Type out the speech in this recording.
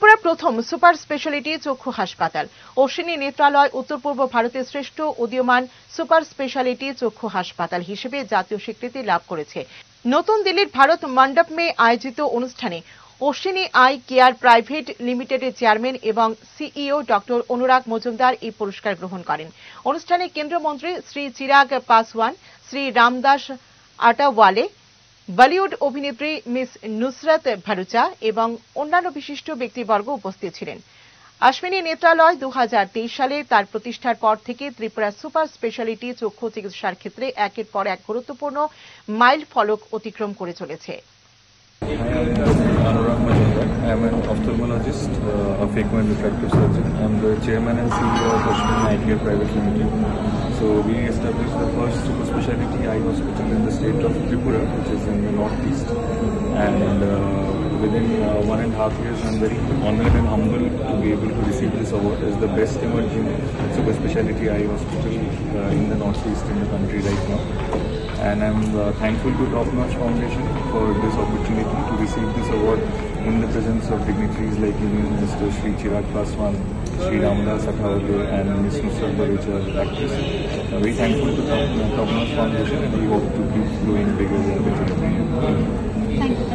ত্রিপুরার প্রথম super speciality চক্ষু হাসপাতাল অশ্বিনী নেত্রালয় উত্তর পূর্ব ভারতের শ্রেষ্ঠ উদীয়মান সুপার স্পেশালিটি চক্ষু হাসপাতাল হিসেবে জাতীয় স্বীকৃতি লাভ করেছে। নতুন দিল্লির ভারত মণ্ডপে আয়োজিত অনুষ্ঠানে অশ্বিনী আই কেয়ার প্রাইভেট লিমিটেডের চেয়ারম্যান এবং সিইও ডক্টর অনুরাগ মজুমদার এই পুরস্কার গ্রহণ করেন। অনুষ্ঠানে কেন্দ্রীয় মন্ত্রী শ্রী চিরাগ পাসওয়ান, শ্রী রামদাস আটাওয়ালে, বলিউড অভিনেত্রী মিস নুসরত ভরুচা এবং অন্যান্য বিশিষ্ট ব্যক্তিবর্গ উপস্থিত ছিলেন। অশ্বিনী নেত্রালয় 2023 সালে তার প্রতিষ্ঠার পর থেকে ত্রিপুরার সুপার স্পেশালিটি চক্ষু চিকিৎসার ক্ষেত্রে একের পর এক গুরুত্বপূর্ণ মাইল ফলক অতিক্রম করে চলেছে। Anurag Majumdar. I am an ophthalmologist, a phaco and refractive surgeon. I am the chairman and CEO of Ashwini Eye Care Private Limited. So we established the first super specialty eye hospital in the state of Tripura, which is in the northeast. And within 1.5 years, I am very honored and humbled to be able to receive this award as the best emerging super specialty eye hospital in the northeast in the country right now. And I'm thankful to Top Notch Foundation for this opportunity to receive this award in the presence of dignitaries like Union Minister Shri Chirag Paswan, Shri Ramdas Athawale and Ms. Nusrat Bharucha, actress. I'm very thankful to Top Notch Foundation and we hope to keep growing bigger and bigger.